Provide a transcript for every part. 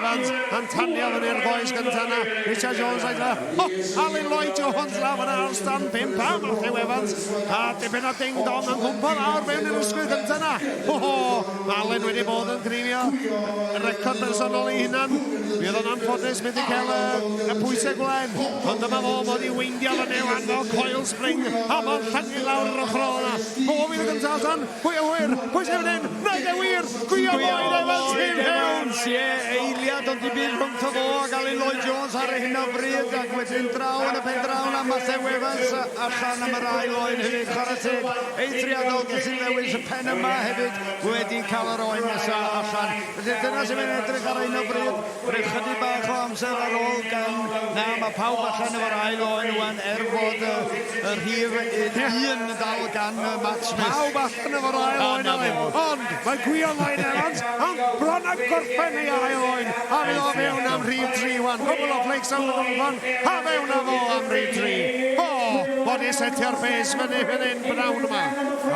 Evans yn tanio fyny'r boes gyntaf yna. Richard Jones oedd Alun Lloyd Jones lawr yn ar stand 5 pam Matthew Evans. A dipyn o ding-dong yn gwmpo lawr mewn i'r ysgwydd gyntaf yna. Alun wedi bod yn grifio record personol I hunan. Bydd o'n anffodus mynd I cael y pwysau glen. Ond dyma fo mod I weindio fyny wan fel coil spring. A mo'n llangu lawr yr ochr o'na. Fydd y gyntaf allan. Pwy o hwyr. Pwysau fan hyn. Naid e wir. Gwio Lloyd Evans i'n mewn. Eiliad ond I byd rhwng to fo ac Alun Lloyd Jones ar hyn o bryd ac wedyn draw yn y pen draw na Matthew Evans allan am yr ail oen hefyd chwarae teg eithriadol Gethin Lewis y pen yma hefyd wedi cael yr oen nesaf allan. Felly dyna sy'n mynd edrych ar hyn o bryd. Rwy'n chydig bach o amser ar ôl gan na mae pawb allan efo'r ail oen wan fod y rhif un dal gan Matt Smith. Pawb allan efo'r ail oen ond mae Gwio Lloyd Evans ond bron a gorffen ei ail oen a fydd o fewn am rhif 3 wan. Cwbl o fleics am y gwmpan a fewn am o am rhif 3. Bod I setio'r bes fyny hyn brawn yma.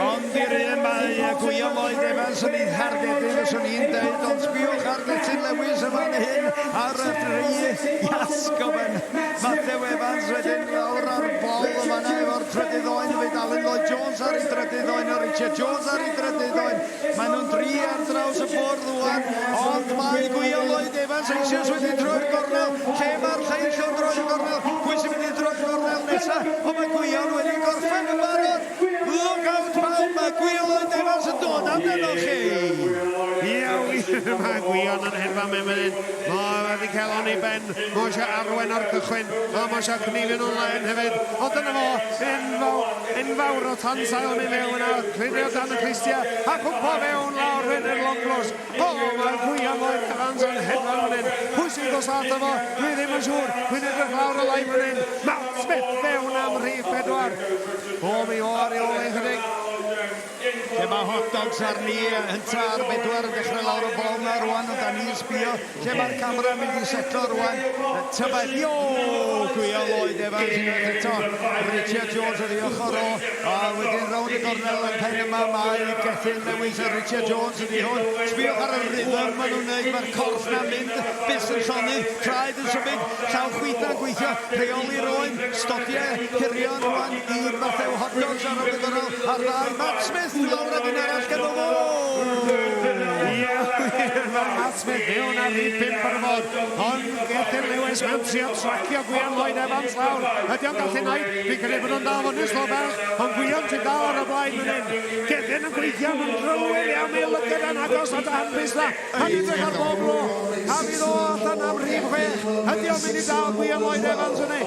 Ond i'r un mae Gwio Lloyd Evans yn ei hargedyn os o'n i'n dweud ond sbiwch ar Gethin Lewis yma hyn ar y dri iasgob yn Matthew Evans wedyn lawr ar bol yma na efo'r trydydd oen hefyd Alun Lloyd Jones ar ei drydydd oen a Richard Jones ar ei drydydd oen. Maen nhw'n dri ar draws y ffordd wan ond mae Gwio Lloyd Evans eisoes wedi drwy'r gornel. Lle mae'r lleill o'n drwy'r gornel? Pwy sy'n mynd I drwy'r gornel nesaf? O mae Gwio wedi gorffen yn barod. Look out pawb, mae Gwio Lloyd Evans yn dod amdano chi. Mae Gwion yn hedfa mewn hyn. Mae wedi cael on I ben. Mae eisiau arwen o'r cychwyn. A mae eisiau cnifio nhw'n len hefyd. O dyna fo, enfawr o tansail mi mewn a cnifio dan y Christia. A cwmpo fewn lawr hyn i'r longlws. Mae Gwion Lloyd Evans yn hedfa mewn hyn. Pwy sy'n dos ato fo? Dwi ddim yn siŵr. Dwi'n edrych lawr y lai mewn hyn. Matt Smith fewn am rhif 4. Mi o ar ei ôl ei chydig. Lle mae hot dogs arni yn tar 4 yn dechrau lawr y bol na rwan ond da ni'n sbio lle mae'r camera mynd I setlo rwan tybed Gwio Lloyd Evans unwaith eto Richard Jones ar ei ochr o a wedyn rownd y gornel yn pen yma mae Gethin Lewis a Richard Jones ydi hwn sbiwch ar y rhythm maen nhw'n neud mae'r corff na'n mynd bus yn llonydd traed yn symud llaw chwitha'n gweithio rheoli'r oen stodiau hirion rwan I Matthew hot dogs ar rownd y gornel ar ddau Matt Smith lawr ag un arall gyda fo. Matt Smith fewn ar rhif 5 ar fod. Ond Gethin Lewis mewn trio tracio Gwio Lloyd Evans lawr. Ydy o'n gallu wneud? Fi'n credu bod nhw'n dal fyny slo bach. Ond Gwion sy'n dal ar y blaen yn hyn. Gethin yn gweithio yn drwy'r iawn ei lygyd yn agos at anbys na. A ni'n drach ar bob lo. A fydd o allan am rhif 6. Ydy o'n mynd I dal Gwio Lloyd Evans yn hyn?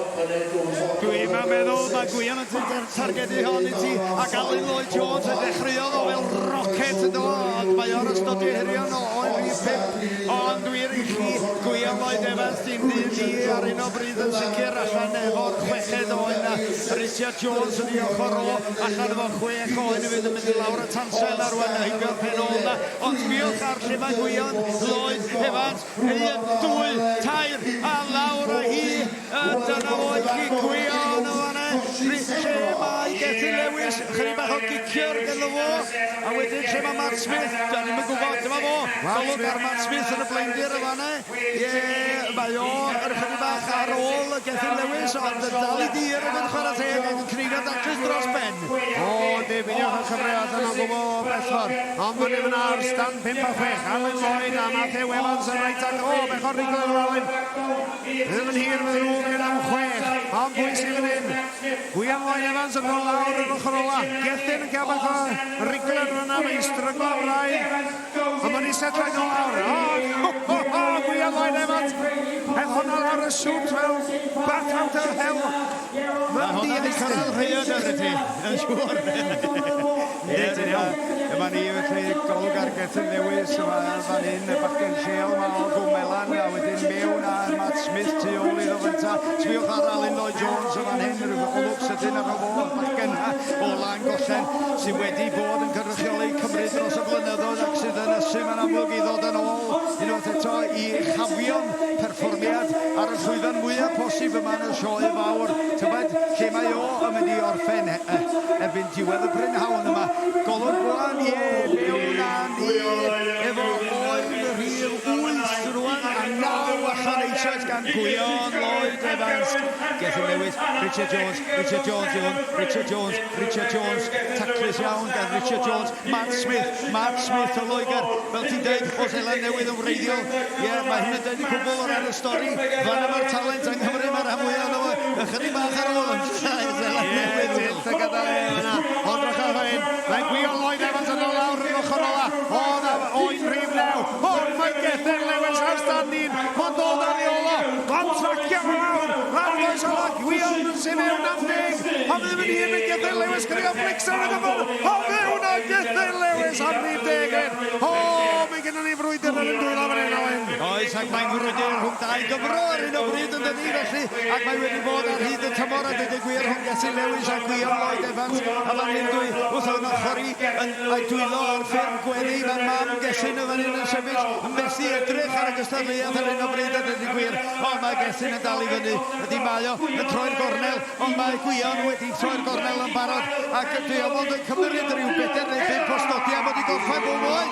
Dwi'n meddwl mae Gwion yn targedu hon I ti ac Alun Lloyd Jones yn dechreuodd o fel rocket yn dod. Mae o'r ystodiau hirion o oen rhif 5. Ond dwi'n I chi Gwio Lloyd Evans dim dyn ni ar un o bryd yn sicr allan efo'r 6 oen na Richard Jones yn ei ochr o allan efo 6 oen I fynd yn mynd I lawr y tansel ar wan a hygio'r pen ôl na. Ond sbiwch ar lle mae Gwio Lloyd Evans 1, 2, 3 a lawr a hi dyna oed chi Gwio yn o fanna. Lle mae Gethin Lewis chydig bach o gicio'r gyda fo a wedyn lle mae Matt Smith da ni'n gwybod dyma fo golwg ar Matt Smith yn y blaendir y fanna mae o yr chydig bach ar ôl Gethin Lewis ond yn dal I dir yn chwarae teg yn cnifio daclus dros ben Diffiniwch y cyfriad yn o gwbl bellfor ond mae'n mynd ar stand 5 a 6 Alun Lloyd a Matthew Evans yn reit ag bech o'r rigol yr Alun ddim yn hir fydd rhwng yn am 6 ond pwy sy'n yn hyn Gwio Lloyd Evans yn ôl lawr yn ochr ola Gethin yn cael bach o rigol yn yna mae'n stryglo am rai a mae'n setlo yn ôl lawr Gwio Lloyd Evans Hedd hwnna lawr y siwt fel back out of hell Mae hwnna di cyrraedd rhaid ar y ti yn siŵr Yma ni felly golwg ar Gethin Lewis fan hyn y bachgen lleol yma o Gwmelan a wedyn mewn ar Matt Smith tu ôl iddo fynta sbiwch ar Alun Lloyd Jones fan hyn rhyw golwg sydyn ar y fo bachgen o lan gollen sydd wedi bod yn cynrychioli Cymru dros y blynyddoedd ac sydd yn ysym yn amlwg I ddod yn ôl unwaith eto I chafio'n perfformiad ar y llwyfan mwyaf posib yma yn y sioe fawr tybed lle mae o yn mynd I orffen erbyn diwedd y brynhawn yma golwg gwan mewn â ni efo oen rhif 8 rwan a 9 gan Gwion Lloyd Evans. Gethin Lewis, Richard Jones iawn, Richard Jones, taclus iawn gan Richard Jones, Matt Smith o Loegr, fel ti'n dweud, o Zeland newydd yn wreiddiol. Ie, mae hyn yn dweud i cwbl o'r ar y stori, fan yma'r talent yng Nghymru, mae'r rhan mwyaf yno fo, ychydig bach ar ôl yn Zeland newydd. Tilta gyda yna, ond rach ar hyn, mae Gwion Lloyd Evans yn ôl lawr yn ochr ola, o'n rhif new, mae Gethin Lewis ar stand un, ond dod ar ei olo, ond tracio lawr, argoes ola, Gwion yn sy'n mewn am deg, ond ddim yn un yn Gethin Lewis, gyda Flixer yn y ffordd, o fewn o Gethin Lewis am rhif deged, mae gennym ni frwydr yn dwylo fan hyn o hyn. Oes, ac mae'n frwydr rhwng dau Gymro ar un o bryd yn dydi felly, ac mae wedi bod ar hyd y tymor a dydy gwir rhwng Gethin Lewis a Gwion Lloyd Evans, a fan hyn dwy wrth o'n ochr i yn dwylo ar ffurf gweddi, mae mam Gethin yn fan hyn yn sefyll, yn methu edrych ar y gystadleuaeth ar un o bryd a dydy gwir, ond mae Gethin yn dal i fyny, ydy mae o yn troi'r gornel, ond mae Gwion wedi troi'r gornel yn barod, ac dwi o fod yn cymryd rhyw 4 neu 5 postodiau mod i gorffen o mwy.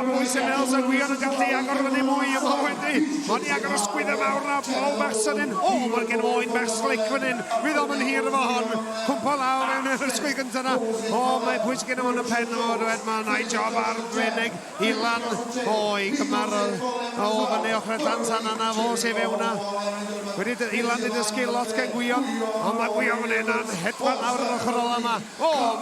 Mwy sy'n els a Gwion yn gallu agor fyny mwy yma wedi. Mae'n i agor ysgwyd y mawr na bol bachs yn hyn. Mae'n gen oen bach slic fan hyn. Fydd o'n hir efo hon. Cwmpa lawr mewn yr ysgwyd gyntaf na. Mae'n pwys gen o'n y pen o dwed. Mae'n ei job ar Brenig. Ilan. I gymarodd. Fyny ochr y dansan yna fo sef ewn na. Ilan wedi dysgu lot gen Gwion. Ond mae Gwion fan hyn yn hedfan awr o'r ochr ola yma.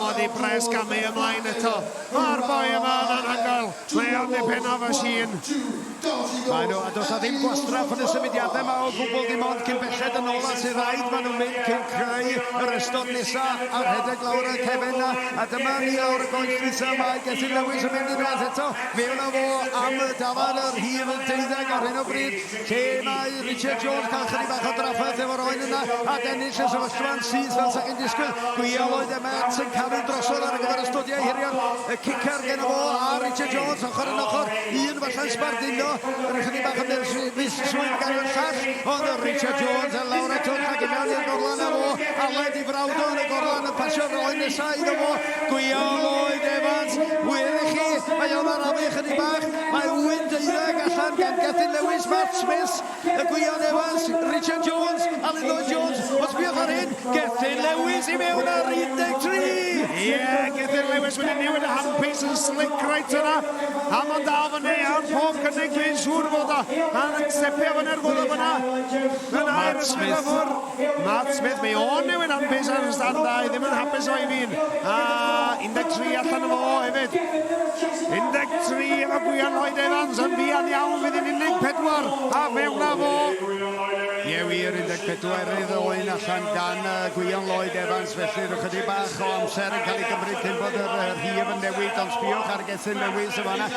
Mae di bres gamu ymlaen eto. Mae'r boi yma yn anhygoel. Mae o'n dipyn o fy Shearing. Mae nhw, a dos a ddim gwastraff yn y symudiadau yma o gwbl dim ond cyn belled yn ola sy'n rhaid maen nhw'n mynd cyn creu yr ystod nesaf a'r rhedeg lawr y cefn na, a dyma ni lawr y goes nesaf mae Gethin Lewis yn mynd unwaith eto fewn o fo am y dafod yr hir y 12 ar hyn o bryd lle mae Richard Jones cael chydig bach o draffaeth efo'r oen yna a Dennis y sefyllfa'n sydd fel sy'n disgwyl Gwion Lloyd Evans yn cael ei drosodd ar y gyfer ystodiau hirion y cicer gen o fo a Richard Jones ochr yn ochr un falle'n sbardino yr ychydig bach yn swyn gan y llall ond y Richard Jones yn lawr y twch ac i mewn i'r gorlan efo Aled i frawdo yn y gorlan yn pasio'r oen nesaf iddo fo Gwion Lloyd Evans wir i chi mae o'n arafu ychydig bach mae 12 allan gan Gethin Lewis Matt Smith y Gwion Evans Richard Jones Aled Lloyd Jones os biwch ar hyn Gethin Lewis i mewn ar 13 Gethin Lewis wedi newid y handpiece yn slick right yna a mae'n dal fyny am pob cynnig dwi'n siŵr fod o a'n stepio fyny'r gwrdd fyna Matt Smith mae o'n newid handpiece ar y standau ddim yn hapus o'i fi'n a 13 allan o fo hefyd 13 efo Gwion Lloyd Evans yn fian iawn fydd yn 14 a fewn a fo wir 14 iddo oen allan gan Gwion Lloyd Evans felly rwy'ch bach o amser yn cael ei gymryd cyn bod yr hif yn newid ond sbiwch ar Gethin Lewis y fanna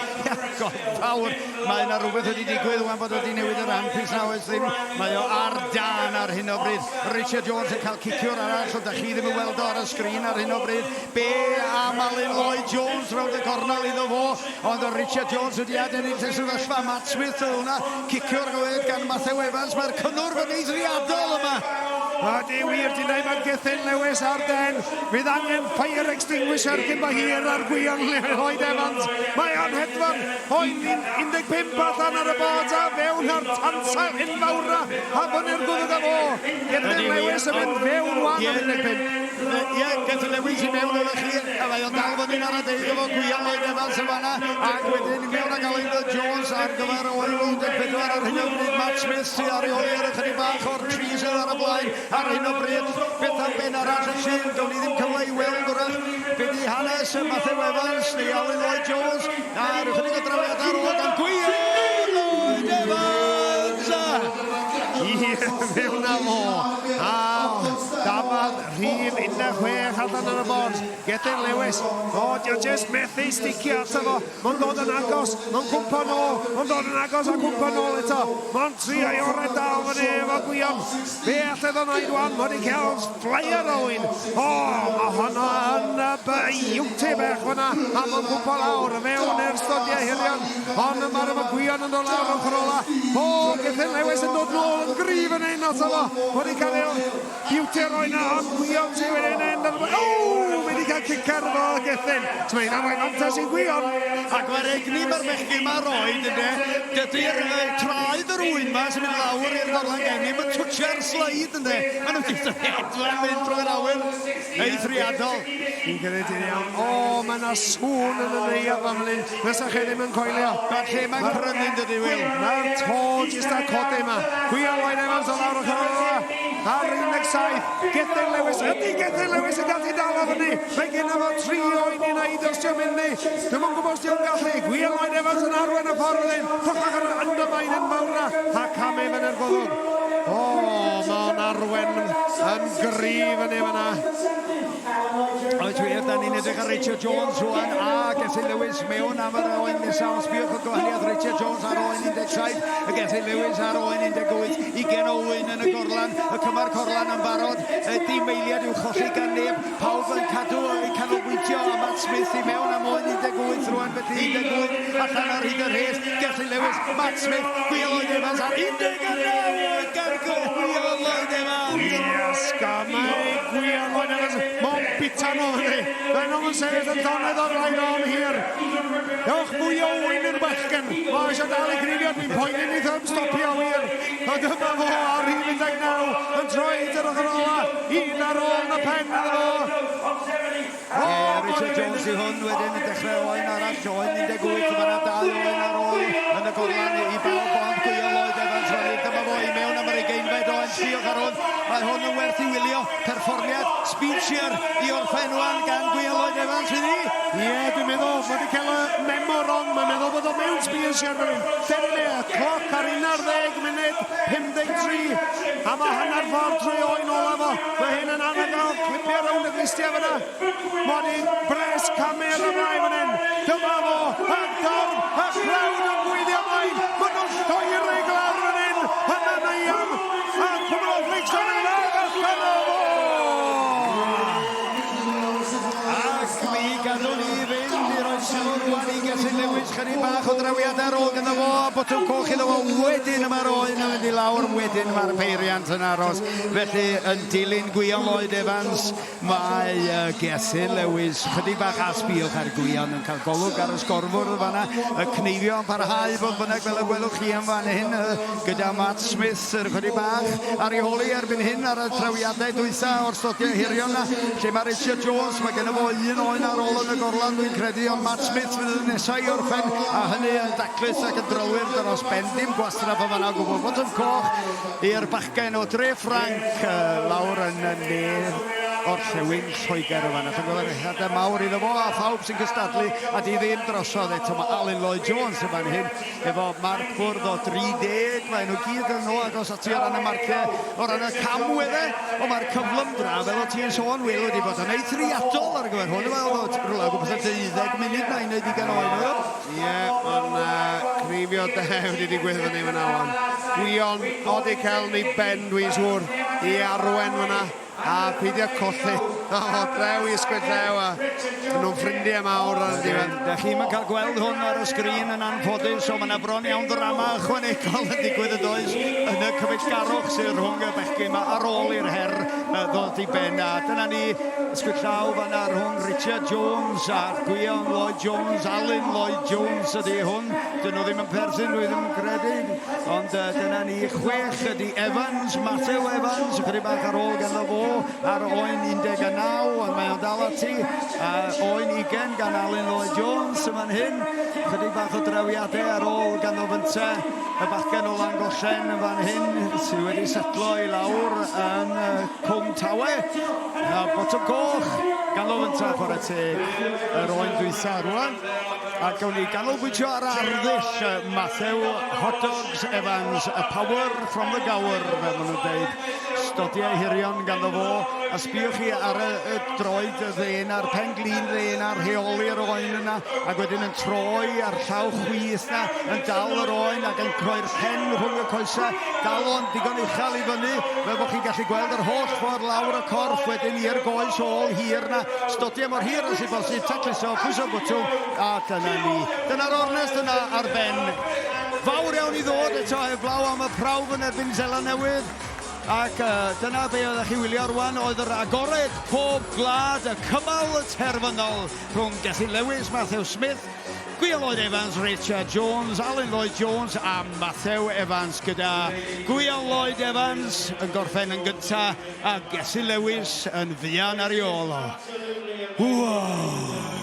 god fawr mae yna rhywbeth wedi digwydd wan bod wedi newid yr handpiece na oes ddim mae o ar dan ar hyn o bryd Richard Jones yn cael cicio'r arall ond da chi ddim yn weld o ar y sgrin ar hyn o bryd be am Aled Lloyd Jones rownd y gornel iddo fo ond o Richard Jones wedi adennill y sefyllfa Matt Smith o hwnna cicio'r gwed gan Matthew Evans mae'r cynnwr fyny eithriadol yma Di wir, ti'n dweud mae Gethin Lewis ar den. Fydd angen fire extinguisher cyn mae hir ar Gwion Lloyd Evans. Mae o'n hedfan. Oen 15 allan ar y bod a fewn ar tansa enfawr a fyny'r gwddwg a fo. Gethin Lewis yn mynd fewn wan am 15. Gethin Lewis i mewn o'r chi. A mae o'n dal fyny ar y deud efo Gwion Lloyd Evans y fanna. Ac wedyn i mewn ag Aled Jones ar gyfer oen 14 ar hyn o bryd. Matt Smith sy'n ar ei oer ychydig bach o'r treaser ar y blaen. Ar hyn o bryd, beth am ben arall y Shearing, gawn ni ddim cyfle i weld wrach. Be di hanes y Matthew Evans neu Aled Lloyd Jones. A rwy'ch o drawiad ar ôl gan Gwion Lloyd Evans. Fewn am o. Dafod rhif 16 allan ar y bod. Gethin Lewis. Diolch just methu sticio ato fo. Mae'n dod yn agos. Mae'n cwmpa nôl. Mae'n dod yn agos a cwmpa nôl eto. Mae'n trio i orau dal fyny efo Gwion. Be alledd o'n oed wan? Mae'n cael flyer o un. Mae hwnna yn beauty bech fyna. A mae'n cwmpa lawr mewn i'r stodiau hirion. Ond mae'r Gwion yn dod lawr ochr ola. Gethin Lewis yn dod nôl yn grif yn ein oto fo. Mae'n cael ei beauty o'r oen a ond Gwion sy'n wedi end ar... O! Wedi cael cicar fo Gethin. Mae'n arwain Antas sy'n gwion. Ac mae'r egni mae'r bechgyn ma'r oed ynde. Dydy'r traed yr wyn ma sy'n mynd lawr i'r gorlan gefni. Mae'n twtio'r sleid ynde. Ma'n nhw'n dweud hedfan mynd drwy'r awyr. Eithriadol. Fi'n gyrraedd i'n iawn. O, mae yna sŵn yn y neuaf am hyn. Nesa chi ddim yn coelio. Mae'r lle mae'n prynu'n dydy, Wil. Na'r to jyst â codau yma. Gwion Lloyd Evans o lawr o chyrra. Ar 17. Gethin Lewis. Ydy Gethin Lewis yn gallu dal o fyny. Mae gen efo 3 oed i'n neud os ti'n mynd ni. Dim ond gwybod os ti'n gallu. Gwion Lloyd Evans yn arwen y ffordd yn. Rhywbeth yn andymain yn mawr. A Cam Evan yr goddwg. O, mae'n arwen yn gryf yn efo na. Oes wir, da ni'n edrych ar Richard Jones rwan a Gethin Lewis mewn am yr oen nesaf. Sbiwch o gwahaniaeth Richard Jones ar oen 17, a Gethin Lewis ar oen 18, 20 o wyn yn y gorlan, y cymar corlan yn barod, dim eiliad i'w cholli gan neb, pawb yn cadw eu canolbwyntio a Matt Smith i mewn am oen 18 rwan, felly 18 allan ar hyd y rhes, Gethin Lewis, Matt Smith, Gwion Lloyd Evans ar 19 gan Gwion Lloyd Evans. Yes, gamau Gwion Lloyd Evans. Mo'n bitan o hynny. Fe'n nhw'n sefyll yn donedd o'r rhaid o'n hir. Ewch mwy o wyn i'r bachgen. Mae eisiau dal i Cneifio. Dwi'n poeni ni ddim stopio wir. A dyma fo ar 19 yn troed yr ochr ola. Un ar ôl yn y pen iddo fo. Richard Jones i hwn wedyn yn dechrau oen arall. Oen 18, mae'na 2 oen ar ôl yn y gorlan i bawb ond Gwion Lloyd Evans. Dyma fo i mewn am yr 20 oen. Diolch ar hwn. Mae hwn yn werth i wylio. Perfformiad speed shear i orffenwan gan Gwion Lloyd Evans ydi. Ie, dwi'n meddwl, mae wedi cael y memo wrong. Mae'n meddwl bod o mewn speed shear fan hyn. Dyna ni, y cloc ar 11 munud, 53. A mae hanner ffordd trwy oen ola fo. Mae hyn yn anhygoel, clipio rownd y glistia fyna. Mae di bres camer ymlaen fan hyn. Dyma fo, a dorf, a clawd yn gweithio ymlaen. Mae nhw'n lloer ei glawr fan hyn. Hynna neiam, a cwmrodd Flixon yn lawr allan o fo. Ac mi gadw ni fynd i'r oes sylw rwan i Gethin Lewis. Chydig bach o drawiad ar ôl gyda fo. Botwm coch iddo fo wedyn yma'r oen yn mynd i lawr. Wedyn mae'r peiriant yn aros. Felly yn dilyn Gwion Lloyd Evans. Mae Gethin Lewis chydig bach asbiwch ar Gwion yn cael golwg ar y sgorfwr fanna. Y Cneifio yn parhau bod bynnag fel y gwelwch chi am fan hyn gyda Matt Smith chydig bach ar ei holi erbyn hyn ar y trawiadau dwytha o'r stodiau hirion na. Lle mae Richard Jones, mae gen fo un oen ar ôl yn y gorlan dwi'n credu, ond Matt Smith fydd yn nesau i orffen a hynny yn daclus ac yn drylwyr dros ben dim gwastraff o fanna gwbl. Botwm coch i'r bachgen o Dre Ffranc lawr yn nedd orllewin Lloegr o fanna. Dwi'n gweld rhedau mawr iddo fo a phawb sy'n cystadlu a di ddim drosodd eto. Mae Alun Lloyd Jones yn fan hyn efo marc bwrdd o 30. Mae nhw gyd yn nhw agos ati o ran y marciau o ran y camweddau. O mae'r cyflym dra fel o ti'n sôn Wil wedi bod yn eithriadol ar gyfer hwn. Fel rhywle gwybod 12 munud na i wneud i gan oen o. Ie, ond Cneifio wedi digwydd fyny fyna o'n. Gwion odi cael ni ben dwi'n siŵr i arwen fyna. A peidio colli. O, drew i ysgwyd drew a nhw'n ffrindiau mawr ar y diwedd. Da chi'n cael gweld hwn ar y sgrin yn anffodus, so mae yna bron iawn drama ychwanegol yn digwydd y does yn y cyfeillgarwch sy'n rhwng y bechgyn yma ar ôl i'r her ddod i ben. A dyna ni ysgwyd llaw fanna rhwng Richard Jones a Gwion Lloyd Jones, Alun Lloyd Jones ydi hwn. Dyn nhw ddim yn perthyn, dwi ddim yn credu. Ond dyna ni 6 ydi Evans, Matthew Evans, chydig bach ar ôl gan fo ar oen 19, ond mae o'n dal ati. Oen 20 gan Alun Lloyd Jones yn fan hyn. Chydig bach o drawiadau ar ôl gan o fynta y bachgen o Langollen yn fan hyn sydd wedi setlo i lawr yn Cwm Tawe. Botwm coch gan o fynta chwarae teg yr oen dwytha rwan. A gawn ni ganolbwyntio ar arddull Matthew Hot Dogs Evans, a power from the gower, fel maen nhw'n dweud. Stodiau hirion ganddo fo, a sbiwch chi ar y droed y ddyn a'r pen glin ddyn a'r rheoli'r oen yna, ac wedyn yn troi ar llaw chwith na, yn dal yr oen ac yn croi'r pen rhwng y coesau, dal o'n digon uchel i fyny, fel bod chi'n gallu gweld yr holl ffordd lawr y corff wedyn i'r goes ôl hir na, stodiau mor hir os i bosib, tacluso, pwys o bwtwm, a dyna ni. Dyna'r ornest yna ar ben. Fawr iawn i ddod eto heblaw am y prawf yn erbyn Seland Newydd. Ac dyna be oeddech chi wylio rwan, oedd yr agored pob glad, y cymal terfynol rhwng Gethin Lewis, Matthew Smith, Gwiel Lloyd Evans, Richard Jones, Alan Lloyd Jones a Matthew Evans, gyda Gwiel Lloyd Evans yn gorffen yn gyntaf a Gethin Lewis yn fuan ar ei ôl o. Wow!